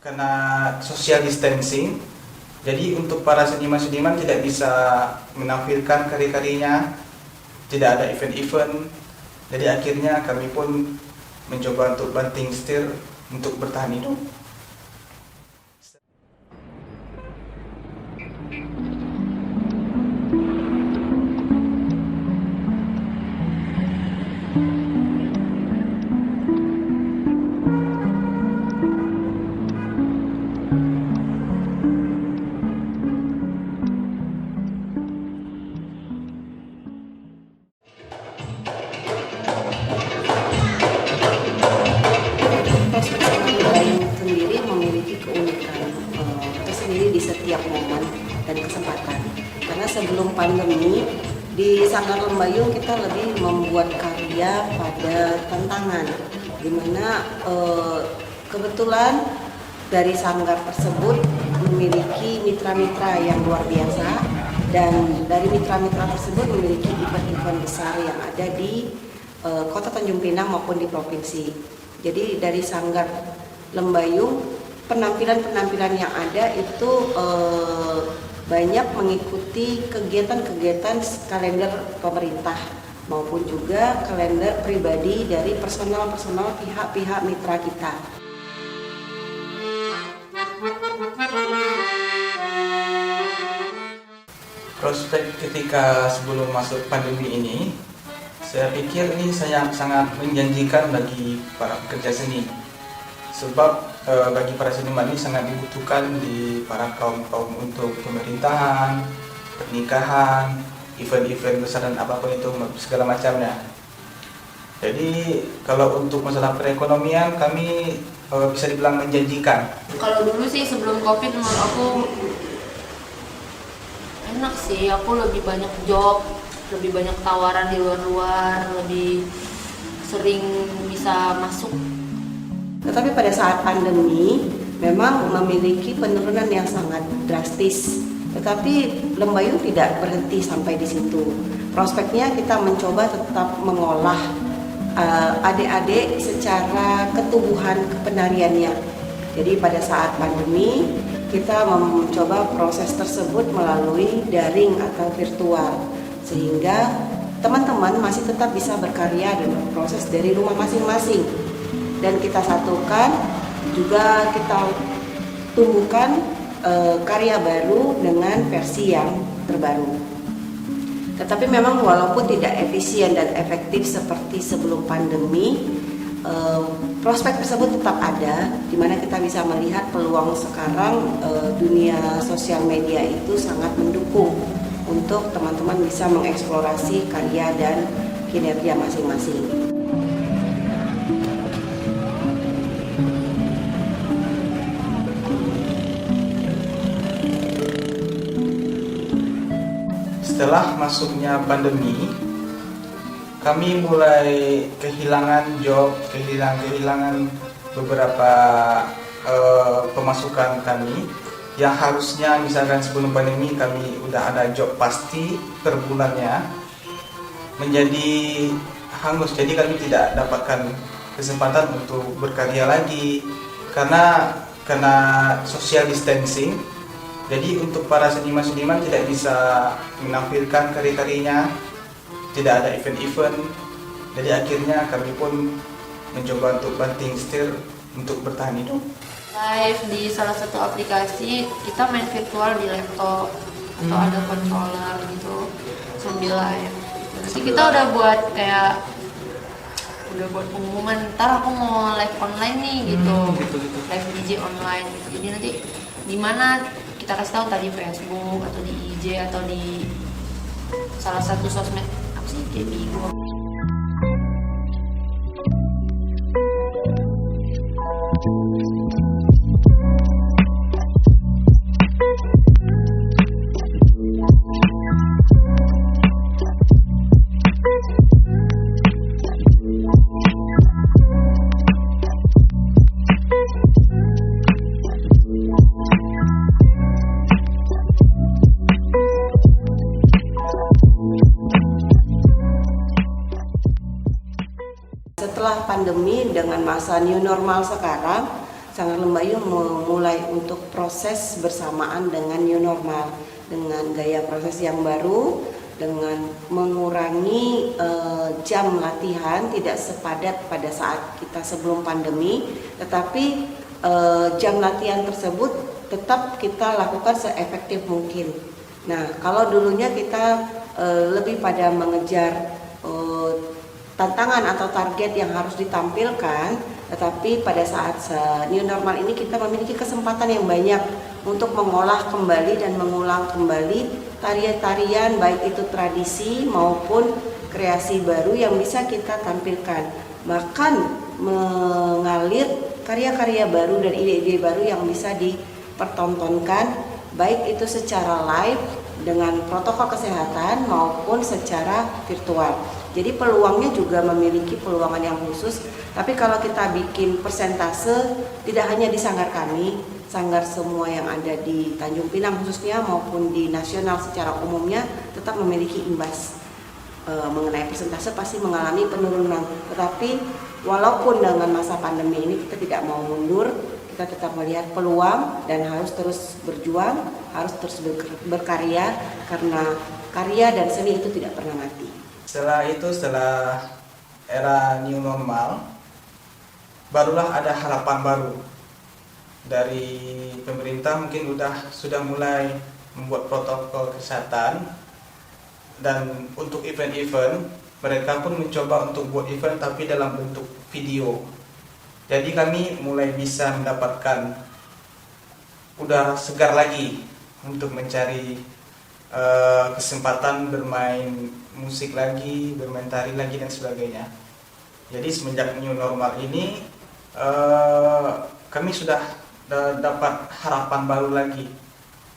Karena social distancing, jadi untuk para seniman-seniman tidak bisa menampilkan karya-karyanya, tidak ada event-event. Jadi akhirnya kami pun mencoba untuk banting setir untuk bertahan hidup. Sendiri memiliki keunikan tersendiri di setiap momen dan kesempatan. Karena sebelum pandemi di Sanggar Lembayung kita lebih membuat karya pada tantangan, di mana kebetulan dari sanggar tersebut memiliki mitra-mitra yang luar biasa, dan dari mitra-mitra tersebut memiliki event-event besar yang ada di Kota Tanjung Pinang maupun di provinsi. Jadi dari Sanggar Lembayung, penampilan-penampilan yang ada itu banyak mengikuti kegiatan-kegiatan kalender pemerintah maupun juga kalender pribadi dari personal-personal pihak-pihak mitra kita. Prospek ketika sebelum masuk pandemi ini, saya pikir ini sangat menjanjikan bagi para pekerja seni. Sebab bagi para seniman ini sangat dibutuhkan di para kaum-kaum untuk pemerintahan, pernikahan, event-event besar dan apapun itu segala macamnya. Jadi kalau untuk masalah perekonomian kami bisa dibilang menjanjikan. Kalau dulu sih sebelum COVID menurut aku enak sih, aku lebih banyak job, lebih banyak tawaran di luar-luar, lebih sering bisa masuk. Tetapi pada saat pandemi memang memiliki penurunan yang sangat drastis. Tetapi Lembayung tidak berhenti sampai di situ. Prospeknya kita mencoba tetap mengolah adik-adik secara ketubuhan kepenariannya. Jadi pada saat pandemi kita mencoba proses tersebut melalui daring atau virtual, sehingga teman-teman masih tetap bisa berkarya dan berproses dari rumah masing-masing. Dan kita satukan, juga kita tumbuhkan karya baru dengan versi yang terbaru. Tetapi memang walaupun tidak efisien dan efektif seperti sebelum pandemi, prospek tersebut tetap ada, di mana kita bisa melihat peluang sekarang dunia sosial media itu sangat mendukung untuk teman-teman bisa mengeksplorasi karya dan kinerja masing-masing. Setelah masuknya pandemi, kami mulai kehilangan job, kehilangan beberapa pemasukan kami yang harusnya misalkan sebelum pandemi kami udah ada job pasti per bulannya, menjadi hangus. Jadi kami tidak dapatkan kesempatan untuk berkarya lagi karena social distancing. Jadi untuk para seniman-seniman tidak bisa menampilkan karya-karyanya, tidak ada event-event. Jadi akhirnya kami pun mencoba untuk banting setir untuk bertahan hidup. Live di salah satu aplikasi, kita main virtual di laptop atau ada controller gitu sambil live. Nanti kita udah buat pengumuman, ntar aku mau live online nih gitu. Live DJ online gitu. Jadi nanti di mana kita kasih tahu, tadi Facebook atau di IG atau di salah satu sosmed apa sih, kayak Bigo. Setelah pandemi dengan masa new normal sekarang, Sanggar Lembayung memulai untuk proses bersamaan dengan new normal, dengan gaya proses yang baru, dengan mengurangi jam latihan tidak sepadat pada saat kita sebelum pandemi, tetapi jam latihan tersebut tetap kita lakukan seefektif mungkin. Nah, kalau dulunya kita lebih pada mengejar tantangan atau target yang harus ditampilkan, tetapi pada saat new normal ini kita memiliki kesempatan yang banyak untuk mengolah kembali dan mengulang kembali tarian-tarian, baik itu tradisi maupun kreasi baru yang bisa kita tampilkan. Bahkan mengalir karya-karya baru dan ide-ide baru yang bisa dipertontonkan, baik itu secara live dengan protokol kesehatan maupun secara virtual. Jadi peluangnya juga memiliki peluangan yang khusus. Tapi kalau kita bikin persentase, tidak hanya di sanggar kami, sanggar semua yang ada di Tanjung Pinang khususnya maupun di nasional secara umumnya tetap memiliki imbas. Mengenai persentase pasti mengalami penurunan. Tetapi walaupun dengan masa pandemi ini kita tidak mau mundur, kita tetap melihat peluang dan harus terus berjuang, harus terus berkarya, karena karya dan seni itu tidak pernah mati. Setelah era new normal, barulah ada harapan baru dari pemerintah. Mungkin sudah mulai membuat protokol kesehatan, dan untuk event-event mereka pun mencoba untuk buat event tapi dalam bentuk video. Jadi kami mulai bisa mendapatkan udara segar lagi untuk mencari kesempatan bermain musik lagi, bermain tari lagi dan sebagainya. Jadi semenjak new normal ini kami sudah dapat harapan baru lagi.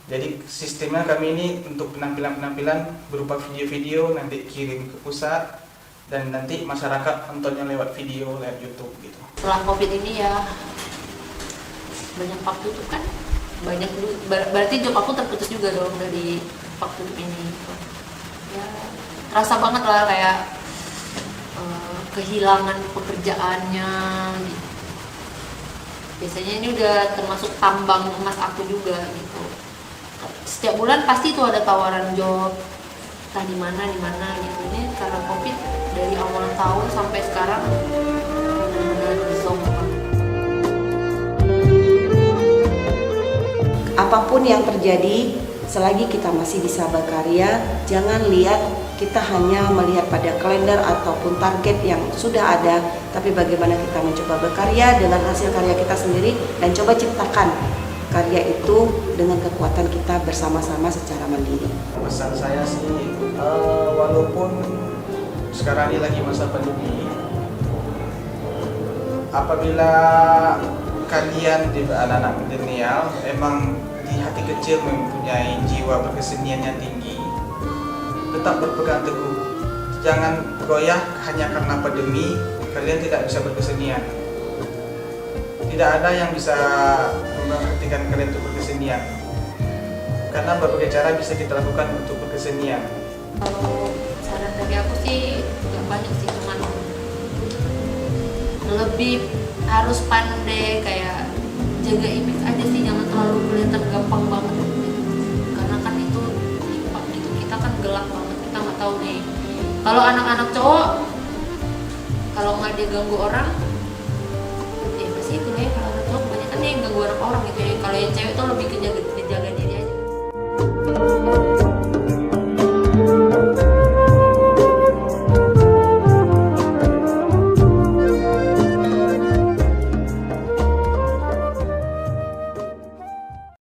Jadi sistemnya kami ini untuk penampilan-penampilan berupa video-video nanti kirim ke pusat dan nanti masyarakat nontonnya lewat video, lewat YouTube gitu. Setelah COVID ini ya banyak waktu tuh kan, banyak berarti job aku terputus juga dong dari waktu ini. Ya terasa banget lah kayak kehilangan pekerjaannya gitu. Biasanya ini udah termasuk tambang emas aku juga gitu. Setiap bulan pasti tuh ada tawaran job, entah di mana gitu. Ini karena COVID dari awal tahun sampai sekarang benar-benar zonk. Apapun yang terjadi, selagi kita masih bisa berkarya, jangan lihat kita hanya melihat pada kalender ataupun target yang sudah ada, tapi bagaimana kita mencoba berkarya dengan hasil karya kita sendiri dan coba ciptakan karya itu dengan kekuatan kita bersama-sama secara mandiri. Pesan saya sih, walaupun sekarang ini lagi masa pandemi, apabila kalian di anak-anak milenial emang di hati kecil mempunyai jiwa berkesenian yang tinggi, tetap berpegang teguh. Jangan goyah hanya karena pandemi kalian tidak bisa berkesenian. Tidak ada yang bisa menghentikan kalian untuk berkesenian, karena berbagai cara bisa kita lakukan untuk berkesenian. Kalau saran dari aku sih gak banyak sih, cuman lebih harus pandai kayak jaga image aja sih, jangan terlalu kelihatan gampang banget. Karena kan itu impact gitu, kita kan gelap banget, kita nggak tahu nih. Kalau anak-anak cowok, kalau nggak dia ganggu orang, ya pasti itu ya. Kalau anak cowok kebanyakan dia yang ganggu orang gitu ya. Kalau yang cewek tuh lebih ke jaga diri aja.